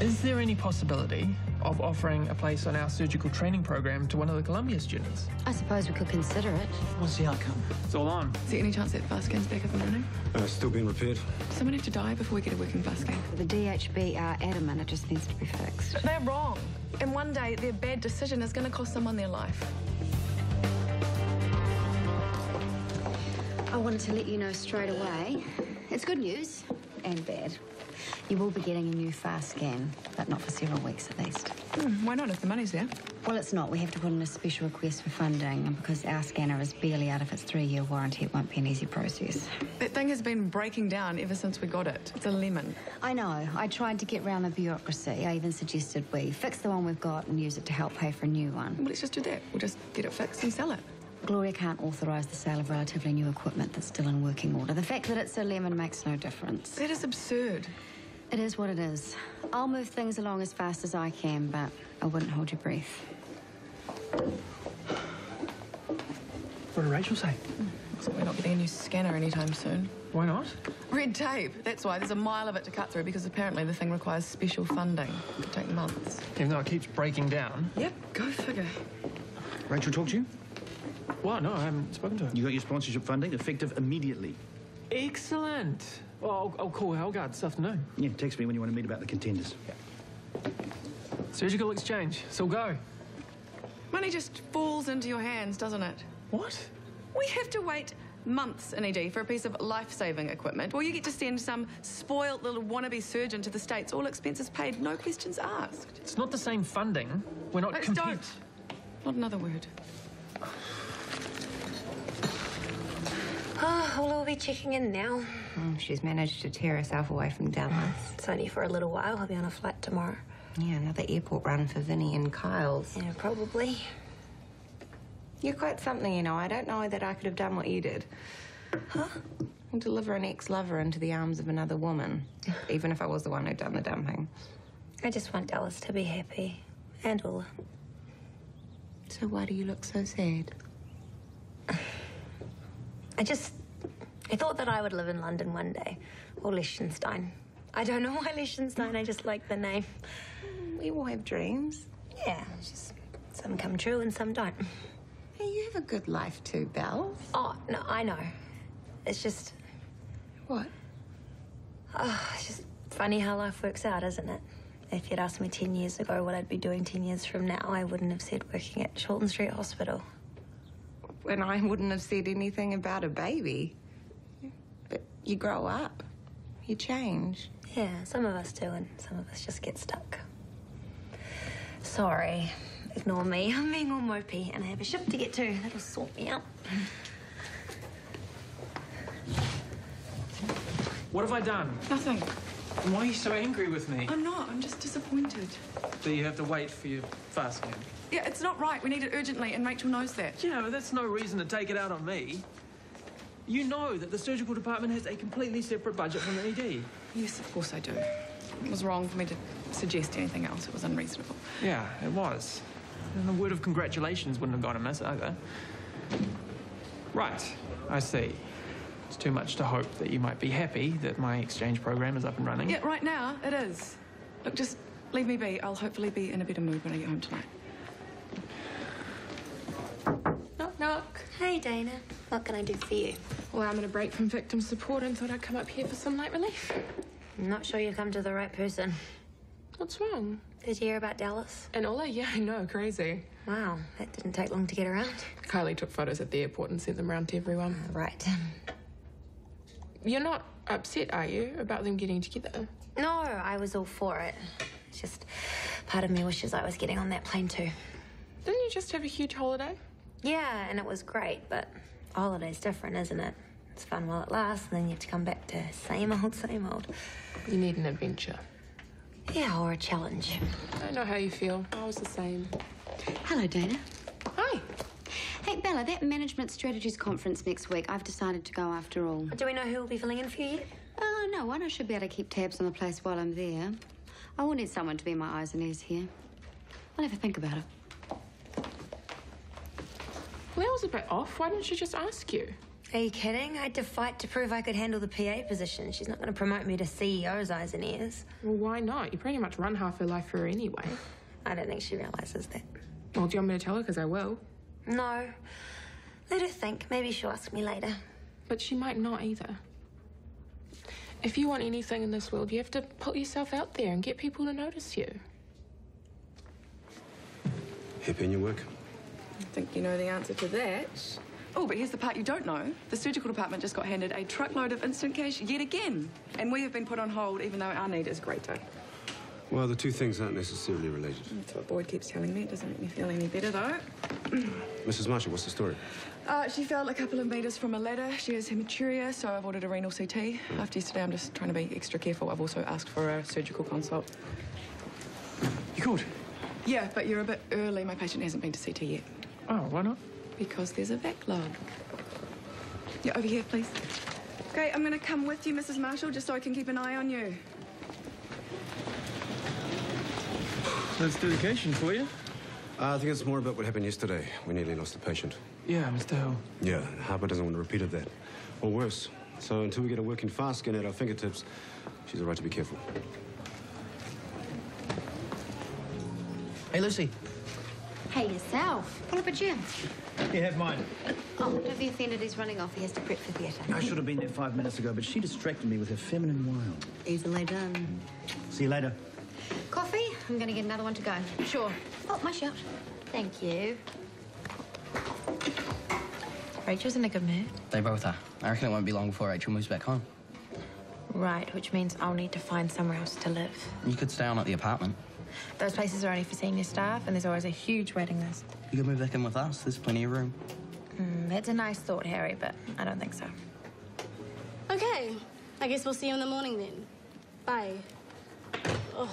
Is there any possibility of offering a place on our surgical training program to one of the Columbia students? I suppose we could consider it. What's the outcome? It's all on. Is there any chance that fast scan's back up and running? Still being repaired. Someone have to die before we get a working fast scan. The DHB are adamant it just needs to be fixed. They're wrong. And one day, their bad decision is going to cost someone their life. I wanted to let you know straight away. It's good news and bad. You will be getting a new fast scan, but not for several weeks at least. Why not if the money's there? Well, it's not. We have to put in a special request for funding, and because our scanner is barely out of its 3-year warranty, it won't be an easy process. That thing has been breaking down ever since we got it. It's a lemon. I know. I tried to get round the bureaucracy. I even suggested we fix the one we've got and use it to help pay for a new one. Well, let's just do that. We'll just get it fixed and sell it. Gloria can't authorise the sale of relatively new equipment that's still in working order. The fact that it's a lemon makes no difference. That is absurd. It is what it is. I'll move things along as fast as I can, but I wouldn't hold your breath. What did Rachel say? So we're not getting a new scanner anytime soon. Why not? Red tape. That's why. There's a mile of it to cut through because apparently the thing requires special funding. It could take months. Even though it keeps breaking down. Yep, go figure. Rachel talked to you? Well, no, I haven't spoken to her. You got your sponsorship funding effective immediately. Excellent. Well, I'll call Helgard this afternoon. Yeah, text me when you want to meet about the contenders. Yeah. Surgical exchange. So go. Money just falls into your hands, doesn't it? What? We have to wait months in ED for a piece of life-saving equipment, or you get to send some spoiled little wannabe surgeon to the States, all expenses paid, no questions asked. It's not the same funding. We're not Don't. Not another word. Oh, we'll all be checking in now. She's managed to tear herself away from Dallas. It's only for a little while. I'll be on a flight tomorrow. Yeah, another airport run for Vinny and Kyle's. Yeah, probably. You're quite something, you know. I don't know that I could have done what you did. Huh? Deliver an ex-lover into the arms of another woman, even if I was the one who'd done the dumping. I just want Dallas to be happy. And Ulla. So why do you look so sad? I thought that I would live in London one day. Or Liechtenstein. I don't know why Liechtenstein, I just like the name. We all have dreams. Yeah, it's just some come true and some don't. Hey, you have a good life too, Belle. Oh, no, I know. It's just... What? Oh, it's just funny how life works out, isn't it? If you'd asked me 10 years ago what I'd be doing 10 years from now, I wouldn't have said working at Shortland Street Hospital. And I wouldn't have said anything about a baby. But you grow up. You change. Yeah, some of us do, and some of us just get stuck. Sorry. Ignore me. I'm being all mopey, and I have a ship to get to. That'll sort me out. What have I done? Nothing. Why are you so angry with me? I'm not. I'm just disappointed. Do you have to wait for your fast scan? Yeah, it's not right. We need it urgently, and Rachel knows that. Yeah, but that's no reason to take it out on me. You know that the surgical department has a completely separate budget from the ED. Yes, of course I do. It was wrong for me to suggest anything else. It was unreasonable. Yeah, it was. And a word of congratulations wouldn't have gone amiss either. Right, I see. It's too much to hope that you might be happy that my exchange program is up and running. Yeah, right now, it is. Look, just leave me be. I'll hopefully be in a better mood when I get home tonight. Knock, knock. Hey, Dana. What can I do for you? Well, I'm on a break from victim support and thought I'd come up here for some light relief. I'm not sure you've come to the right person. What's wrong? Did you hear about Dallas? And Ola? Yeah, I know. Crazy. Wow, that didn't take long to get around. Kylie took photos at the airport and sent them around to everyone. Right. You're not upset, are you, about them getting together? No, I was all for it. It's just part of me wishes I was getting on that plane too. Didn't you just have a huge holiday? Yeah, and it was great, but a holiday's different, isn't it? It's fun while it lasts, and then you have to come back to same old, same old. You need an adventure. Yeah, or a challenge. I know how you feel. I was the same. Hello, Dana. Hi. Hey, Bella, that management strategies conference next week, I've decided to go after all. Do we know who will be filling in for you yet? No, I should be able to keep tabs on the place while I'm there. I will need someone to be my eyes and ears here. I'll have a think about it. Well, that was a bit off. Why didn't she just ask you? Are you kidding? I had to fight to prove I could handle the PA position. She's not going to promote me to CEO's eyes and ears. Well, why not? You pretty much run half her life for her anyway. I don't think she realises that. Well, do you want me to tell her? Because I will. No. Let her think. Maybe she'll ask me later. But she might not either. If you want anything in this world, you have to put yourself out there and get people to notice you. Happy in your work? I think you know the answer to that. Oh, but here's the part you don't know. The surgical department just got handed a truckload of instant cash yet again. And we have been put on hold, even though our need is greater. Well, the two things aren't necessarily related. That's what Boyd keeps telling me. It doesn't make me feel any better, though. Mrs. Marshall, what's the story? She fell a couple of metres from a ladder. She has hematuria, so I've ordered a renal CT. After yesterday, I'm just trying to be extra careful. I've also asked for a surgical consult. You could? Yeah, but you're a bit early. My patient hasn't been to CT yet. Oh, why not? Because there's a backlog. Yeah, over here, please. Okay, I'm going to come with you, Mrs. Marshall, just so I can keep an eye on you. That's dedication for you. I think it's more about what happened yesterday. We nearly lost a patient. Yeah, Mr. Hill. Yeah, Harper doesn't want to repeat of that. Or worse. So until we get a working fast scan at our fingertips, she's all right to be careful. Hey, Lucy. Hey, yourself. Pull up a chair. You have mine. Oh, don't be offended. He's running off. He has to prep for theatre. I should have been there 5 minutes ago, but she distracted me with her feminine wail. Easily done. See you later. Coffee? I'm going to get another one to go. Sure. Oh, my shout. Thank you. Rachel's in a good mood. They both are. I reckon it won't be long before Rachel moves back home. Right, which means I'll need to find somewhere else to live. You could stay on at the apartment. Those places are only for senior staff, and there's always a huge waiting list. You could move back in with us. There's plenty of room. That's a nice thought, Harry, but I don't think so. Okay. I guess we'll see you in the morning then. Bye. Oh,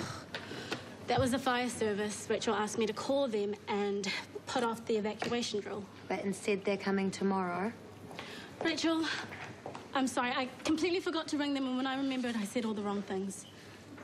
that was the fire service. Rachel asked me to call them and put off the evacuation drill. But instead they're coming tomorrow. Rachel, I'm sorry. I completely forgot to ring them, and when I remembered, I said all the wrong things.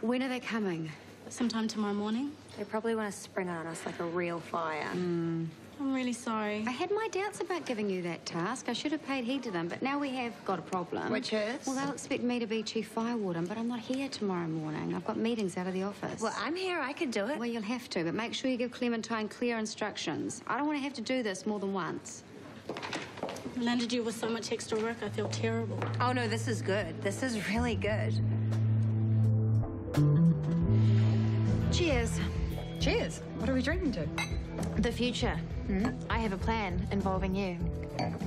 When are they coming? Sometime tomorrow morning. They probably want to spring on us like a real fire. I'm really sorry. I had my doubts about giving you that task. I should have paid heed to them, but now we have got a problem. Which is? Well, they'll expect me to be chief fire warden, but I'm not here tomorrow morning. I've got meetings out of the office. Well, I'm here. I could do it. Well, you'll have to, but make sure you give Clementine clear instructions. I don't want to have to do this more than once. I landed you with so much extra work, I feel terrible. Oh, no, this is good. This is really good. Cheers. Cheers. What are we drinking to? The future. I have a plan involving you.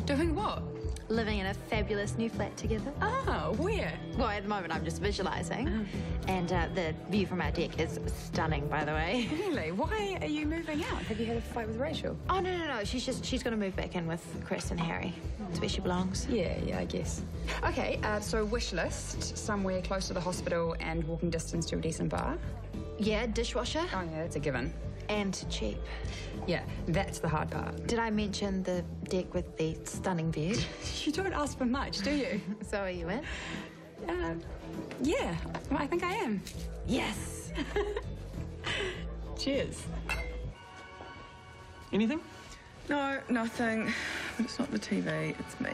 Doing what? Living in a fabulous new flat together. Oh, where? Well, at the moment, I'm just visualising. And the view from our deck is stunning, by the way. Really? Why are you moving out? Have you had a fight with Rachel? Oh, no. She's going to move back in with Chris and Harry. It's where she belongs. Yeah, I guess. Okay, so wish list, somewhere close to the hospital and walking distance to a decent bar. Yeah, dishwasher. Oh, yeah, that's a given. And cheap. Yeah, that's the hard part. Did I mention the deck with the stunning view? You don't ask for much, do you? So are you in? Yeah, well, I think I am. Yes. Cheers. Anything? No, nothing. But it's not the TV, it's me.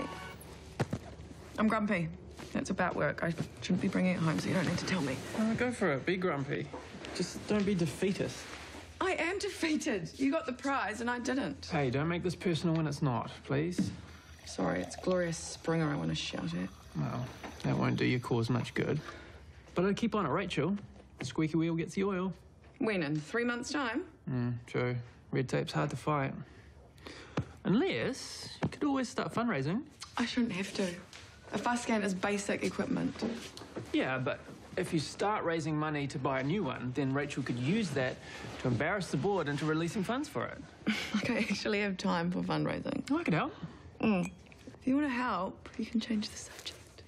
I'm grumpy. It's about work. I shouldn't be bringing it home, so you don't need to tell me. Go for it. Be grumpy. Just don't be defeatist. I am defeated. You got the prize and I didn't. Hey, don't make this personal when it's not, please. Sorry, it's Gloria Springer I want to shout at. Well, that won't do your cause much good. But I'd keep on it, Rachel. The squeaky wheel gets the oil. When, in 3 months' time? True. Red tape's hard to fight. Unless you could always start fundraising. I shouldn't have to. A fast scan is basic equipment. Yeah, but if you start raising money to buy a new one, then Rachel could use that to embarrass the board into releasing funds for it. Like I actually have time for fundraising. Oh, I could help. If you want to help, you can change the subject.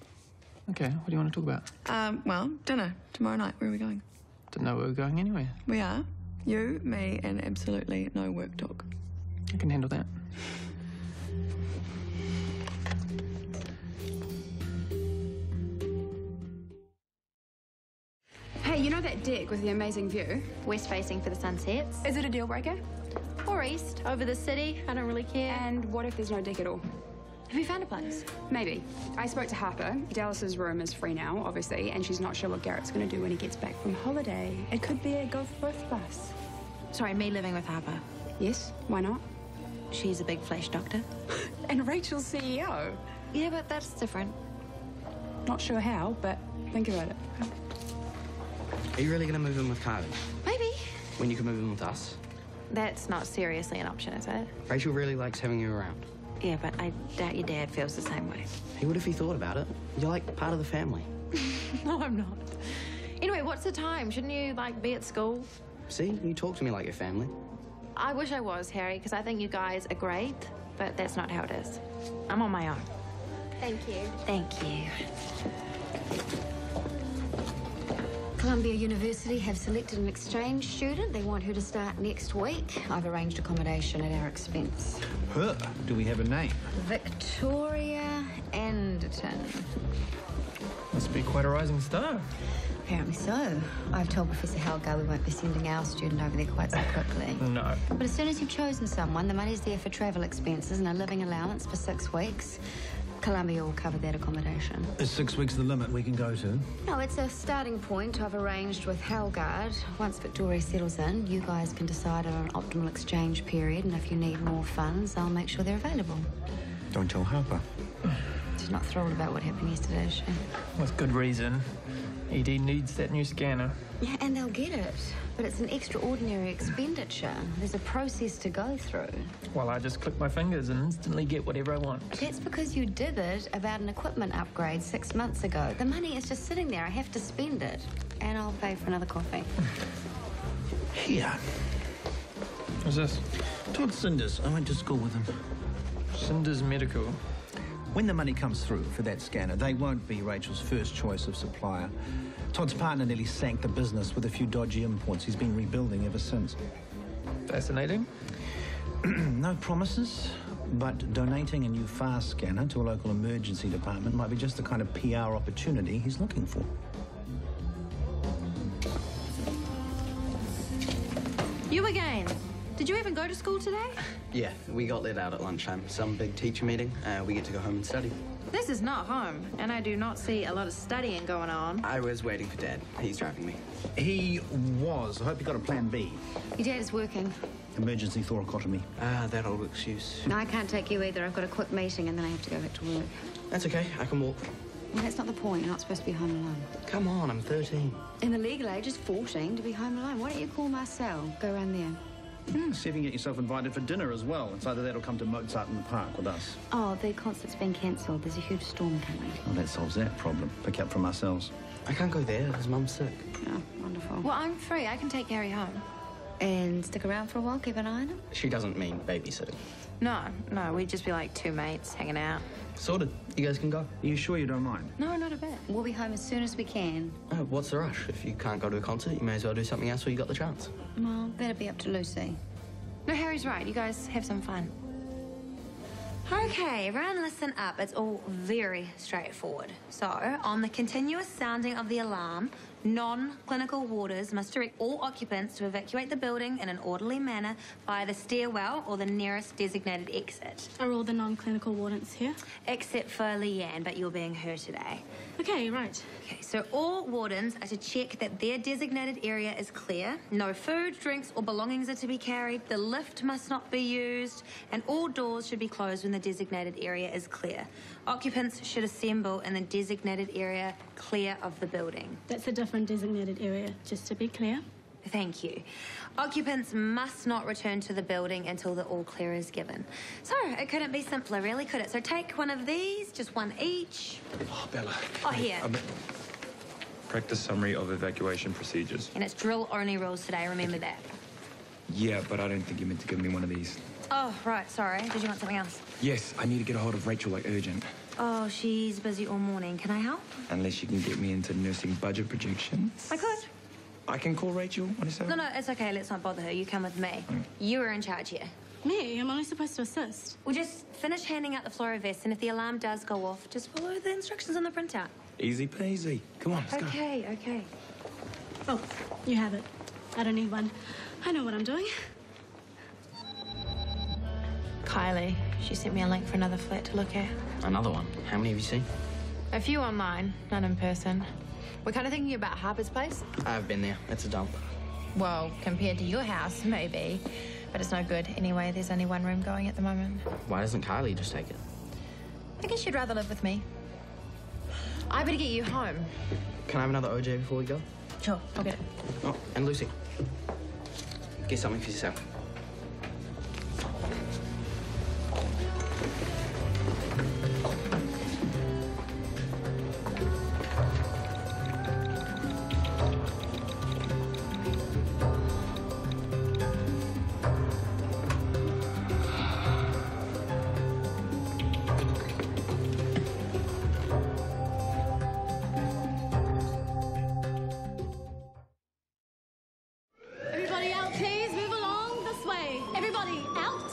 Okay, what do you want to talk about? Well, dinner tomorrow night. Where are we going? Didn't know where we were going anyway. We are. You, me, and absolutely no work talk. I can handle that. Hey, you know that deck with the amazing view? West facing for the sunsets. Is it a deal breaker? Or east, over the city. I don't really care. And what if there's no deck at all? Have you found a place? Maybe. I spoke to Harper. Dallas's room is free now, obviously, and she's not sure what Garrett's going to do when he gets back from holiday. It could be a go for both of us. Sorry, me living with Harper. Yes, why not? She's a big flesh doctor. And Rachel's CEO. Yeah, but that's different. Not sure how, but think about it. Are you really going to move in with Kylie? Maybe. When you can move in with us? That's not seriously an option, is it? Rachel really likes having you around. Yeah, but I doubt your dad feels the same way. He would if he thought about it. You're like part of the family. No, I'm not. Anyway, what's the time? Shouldn't you, like, be at school? See, you talk to me like your family. I wish I was, Harry, because I think you guys are great, but that's not how it is. I'm on my own. Thank you. Thank you. Columbia University have selected an exchange student. They want her to start next week. I've arranged accommodation at our expense. Her? Do we have a name? Victoria Anderton. Must be quite a rising star. Apparently so. I've told Professor Helgar we won't be sending our student over there quite so quickly. No. But as soon as you've chosen someone, the money's there for travel expenses and a living allowance for 6 weeks. Columbia will cover that accommodation. Is 6 weeks the limit we can go to? No, it's a starting point I've arranged with Helgard. Once Victoria settles in, you guys can decide on an optimal exchange period, and if you need more funds, I'll make sure they're available. Don't tell Harper. She's not thrilled about what happened yesterday, is she? With good reason. ED needs that new scanner. Yeah, and they'll get it. But it's an extraordinary expenditure. There's a process to go through. Well, I just click my fingers and instantly get whatever I want. That's because you did it about an equipment upgrade 6 months ago. The money is just sitting there. I have to spend it. And I'll pay for another coffee. Here. Who's this? Todd Cinders. I went to school with him. Cinders Medical. When the money comes through for that scanner, they won't be Rachel's first choice of supplier. Todd's partner nearly sank the business with a few dodgy imports. He's been rebuilding ever since. Fascinating. No promises, but donating a new fast scanner to a local emergency department might be just the kind of PR opportunity he's looking for. You again. Did you even go to school today? Yeah, we got let out at lunchtime. Some big teacher meeting. We get to go home and study. This is not home, and I do not see a lot of studying going on. I was waiting for Dad. He's driving me. He was. I hope you got a plan B. Your dad is working. Emergency thoracotomy. Ah, that old excuse. No, I can't take you either. I've got a quick meeting and then I have to go back to work. That's okay. I can walk. Well, that's not the point. You're not supposed to be home alone. Come on, I'm 13. In the legal age, it's 14 to be home alone. Why don't you call Marcel? Go around there. See if you can get yourself invited for dinner as well. It's either that or come to Mozart in the Park with us. Oh, the concert's been cancelled. There's a huge storm coming. Well, that solves that problem. Pick up from ourselves. I can't go there. His mum's sick. Oh, wonderful. Well, I'm free. I can take Harry home. And stick around for a while, keep an eye on him? She doesn't mean babysitting. No, we'd just be like two mates hanging out. Sorted. You guys can go. Are you sure you don't mind? No, not a bit. We'll be home as soon as we can. Oh, what's the rush? If you can't go to a concert, you may as well do something else while you got the chance. Well, that'd be up to Lucy. No, Harry's right. You guys have some fun. Okay, everyone listen up. It's all very straightforward. So, on the continuous sounding of the alarm, non-clinical warders must direct all occupants to evacuate the building in an orderly manner via the stairwell or the nearest designated exit. Are all the non-clinical wardens here? Except for Leanne, but you're being her today. Okay, right. Okay, so all wardens are to check that their designated area is clear. No food, drinks, or belongings are to be carried. The lift must not be used, and all doors should be closed when the designated area is clear. Occupants should assemble in the designated area clear of the building. That's a different designated area, just to be clear. Thank you. Occupants must not return to the building until the all clear is given. So, it couldn't be simpler, really, could it? So take one of these, just one each. Oh, Bella. Oh, here. Practice summary of evacuation procedures. And it's drill-only rules today, remember that. Yeah, but I don't think you meant to give me one of these. Oh, right, sorry. Did you want something else? Yes, I need to get a hold of Rachel, like, urgent. Oh, she's busy all morning. Can I help? Unless you can get me into nursing budget projections. I could. I can call Rachel on his own? No, it's okay. Let's not bother her. You come with me. You are in charge here. Me? I'm only supposed to assist. We'll just finish handing out the fluoro vest, and if the alarm does go off, just follow the instructions on the printout. Easy peasy. Come on, let's go. Okay. Oh, you have it. I don't need one. I know what I'm doing. Kylie. She sent me a link for another flat to look at. Another one? How many have you seen? A few online, none in person. We're kind of thinking about Harper's place. I've been there. It's a dump. Well, compared to your house, maybe. But it's no good. Anyway, there's only one room going at the moment. Why doesn't Kylie just take it? I guess you'd rather live with me. I better get you home. Can I have another OJ before we go? Sure, I'll get it. Oh, and Lucy. Get something for yourself. Everybody out, please. Move along this way. Everybody out.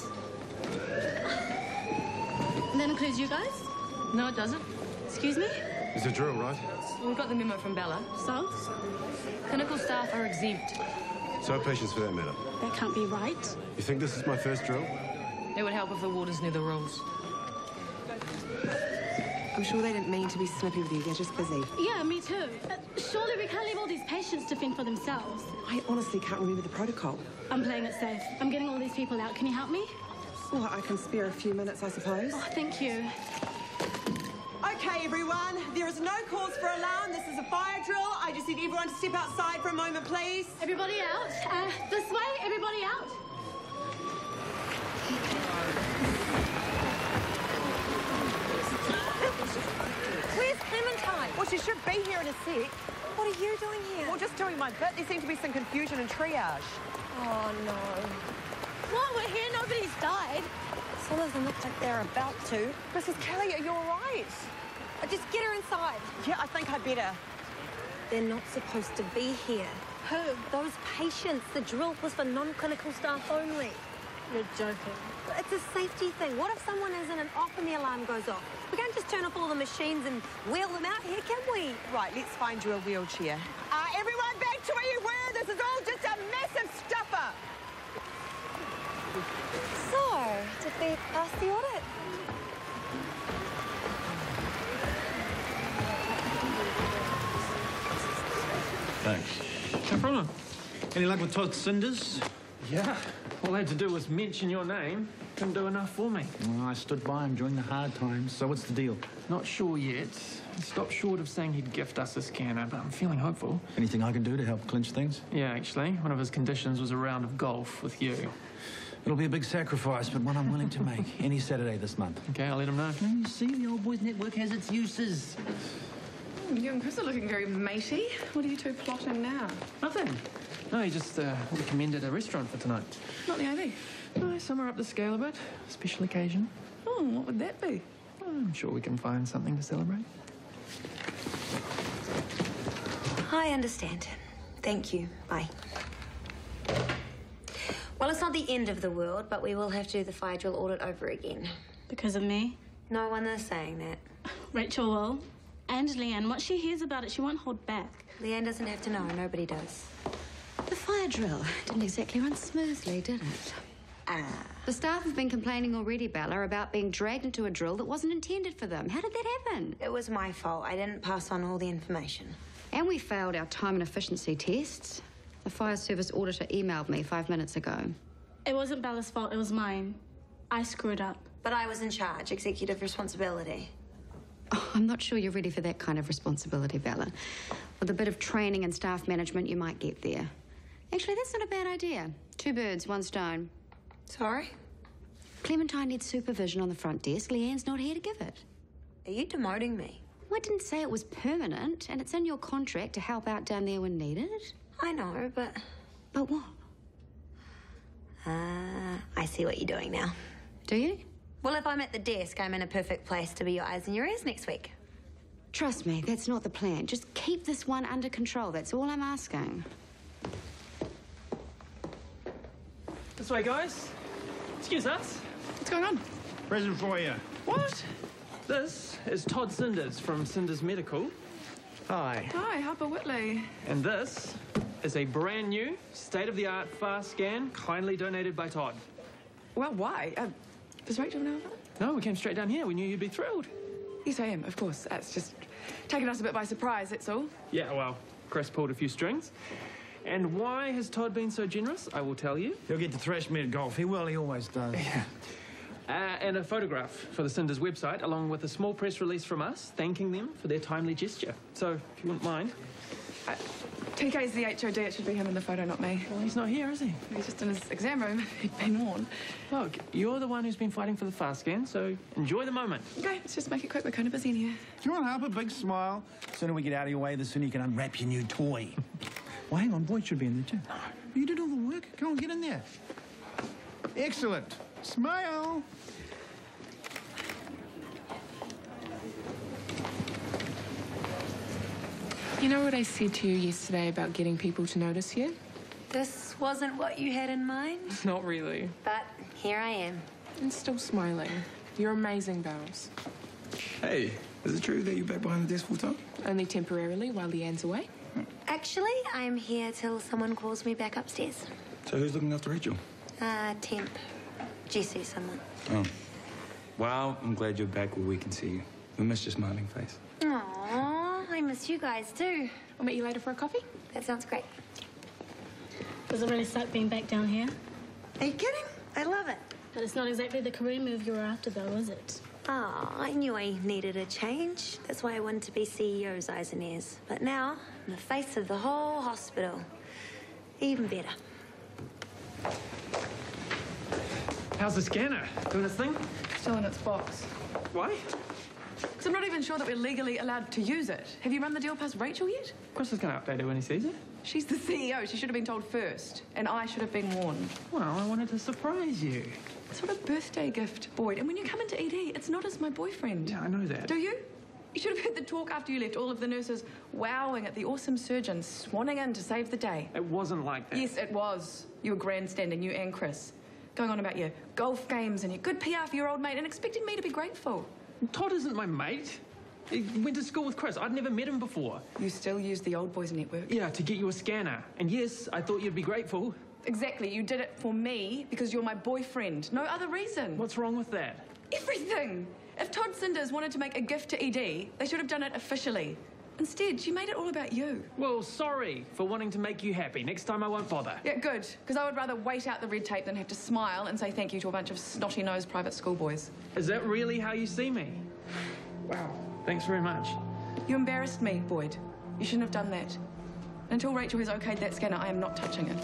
And that includes you guys? No, it doesn't. Excuse me? It's a drill, right? We've got the memo from Bella. So? Clinical staff are exempt. So are patients for that matter. That can't be right. You think this is my first drill? It would help if the wardens knew the rules. I'm sure they didn't mean to be snippy with you. They're just busy. Yeah, me too. Surely we can't leave all these patients to fend for themselves. I honestly can't remember the protocol. I'm playing it safe. I'm getting all these people out. Can you help me? Well, I can spare a few minutes, I suppose. Oh, thank you. Okay, everyone. There is no cause for alarm. This is a fire drill. I just need everyone to step outside for a moment, please. Everybody out. This way. Everybody out. Where's Clementine? Well, she should be here in a sec. What are you doing here? Well, just doing my bit. There seemed to be some confusion and triage. Oh, no. Well, we're here. Nobody's died. Some of them look like they're about to. Mrs. Kelly, are you all right? Just get her inside. Yeah, I think I'd better. They're not supposed to be here. Who? Those patients. The drill was for non-clinical staff only. You're joking. It's a safety thing. What if someone is in an op and the alarm goes off? We can't just turn off all the machines and wheel them out here, can we? Right, let's find you a wheelchair. Everyone back to where you were. This is all just a massive stuffer. So, did we pass the audit? Thanks. No problem. Any luck with Todd Cinders? Yeah. All I had to do was mention your name. Couldn't do enough for me. Well, I stood by him during the hard times, so what's the deal? Not sure yet. He stopped short of saying he'd gift us a scanner, but I'm feeling hopeful. Anything I can do to help clinch things? Yeah, actually. One of his conditions was a round of golf with you. It'll be a big sacrifice, but one I'm willing to make any Saturday this month. Okay, I'll let him know. You see, the old boys network has its uses. You and Chris are looking very matey. What are you two plotting now? Nothing. No, he just recommended a restaurant for tonight. Not the AV. No, somewhere up the scale a bit. Special occasion. Oh, what would that be? I'm sure we can find something to celebrate. I understand. Thank you. Bye. Well, it's not the end of the world, but we will have to do the fire drill audit over again. Because of me? No one is saying that. Rachel will. And Leanne. Once she hears about it, she won't hold back. Leanne doesn't have to know. Nobody does. The fire drill didn't exactly run smoothly, did it? The staff have been complaining already, Bella, about being dragged into a drill that wasn't intended for them. How did that happen? It was my fault. I didn't pass on all the information. And we failed our time and efficiency tests. The fire service auditor emailed me 5 minutes ago. It wasn't Bella's fault, it was mine. I screwed up. But I was in charge, executive responsibility. Oh, I'm not sure you're ready for that kind of responsibility, Bella. With a bit of training and staff management, you might get there. Actually, that's not a bad idea. 2 birds, 1 stone. Sorry? Clementine needs supervision on the front desk. Leanne's not here to give it. Are you demoting me? Well, I didn't say it was permanent, and it's in your contract to help out down there when needed. I know, but... But what? I see what you're doing now. Do you? Well, if I'm at the desk, I'm in a perfect place to be your eyes and your ears next week. Trust me, that's not the plan. Just keep this one under control. That's all I'm asking. This way, guys. Excuse us. What's going on? Present for you. What? This is Todd Cinders from Cinders Medical. Hi. Hi, Harper Whitley. And this is a brand new, state-of-the-art fast scan, kindly donated by Todd. Well, why? Does Rachel know about it? No, we came straight down here. We knew you'd be thrilled. Yes, I am, of course. That's just taken us a bit by surprise, that's all. Yeah, well, Chris pulled a few strings. And why has Todd been so generous? I will tell you. He'll get to thrash me at golf. He will, he always does. Yeah. And a photograph for the Cinders website, along with a small press release from us, thanking them for their timely gesture. So, if you wouldn't mind. TK's the HOD. It should be him in the photo, not me. Well, he's not here, is he? He's just in his exam room. He'd been warned. Look, you're the one who's been fighting for the fast scan, so enjoy the moment. Okay, let's just make it quick. We're kind of busy in here. Come on, Harper, big smile. The sooner we get out of your way, the sooner you can unwrap your new toy. Well, hang on, Boyd should be in there too. No. You did all the work. Come on, get in there. Excellent. Smile. You know what I said to you yesterday about getting people to notice you? This wasn't what you had in mind? Not really. But here I am. And still smiling. You're amazing, Bells. Hey, is it true that you're back behind the desk full time? Only temporarily while Leanne's away. Actually, I'm here till someone calls me back upstairs. So who's looking after Rachel? Temp. Jesse, someone. Oh. Well, I'm glad you're back where we can see you. We miss your smiling face. Aww, I miss you guys too. I'll meet you later for a coffee. That sounds great. Does it really suck being back down here? Are you kidding? I love it. But it's not exactly the career move you were after, though, is it? Oh, I knew I needed a change. That's why I wanted to be CEO's eyes and ears. But now, I'm the face of the whole hospital. Even better. How's the scanner? Doing its thing? Still in its box. Why? Because I'm not even sure that we're legally allowed to use it. Have you run the deal past Rachel yet? Chris is going to update her when he sees it. She's the CEO. She should have been told first. And I should have been warned. Well, I wanted to surprise you. It's sort of a birthday gift, Boyd. And when you come into ED, it's not as my boyfriend. Yeah, I know that. Do you? You should have heard the talk after you left. All of the nurses wowing at the awesome surgeon swanning in to save the day. It wasn't like that. Yes, it was. You were grandstanding, you and Chris. Going on about your golf games and your good PR for your old mate and expecting me to be grateful. Todd isn't my mate. He went to school with Chris. I'd never met him before. You still use the old boys network? Yeah, to get you a scanner. And yes, I thought you'd be grateful. Exactly. You did it for me because you're my boyfriend. No other reason. What's wrong with that? Everything. If Todd Cinders wanted to make a gift to ED, they should have done it officially. Instead, you made it all about you. Well, sorry for wanting to make you happy. Next time I won't bother. Yeah, good. Because I would rather wait out the red tape than have to smile and say thank you to a bunch of snotty-nosed private schoolboys. Is that really how you see me? Wow. Thanks very much. You embarrassed me, Boyd. You shouldn't have done that. Until Rachel has okayed that scanner, I am not touching it.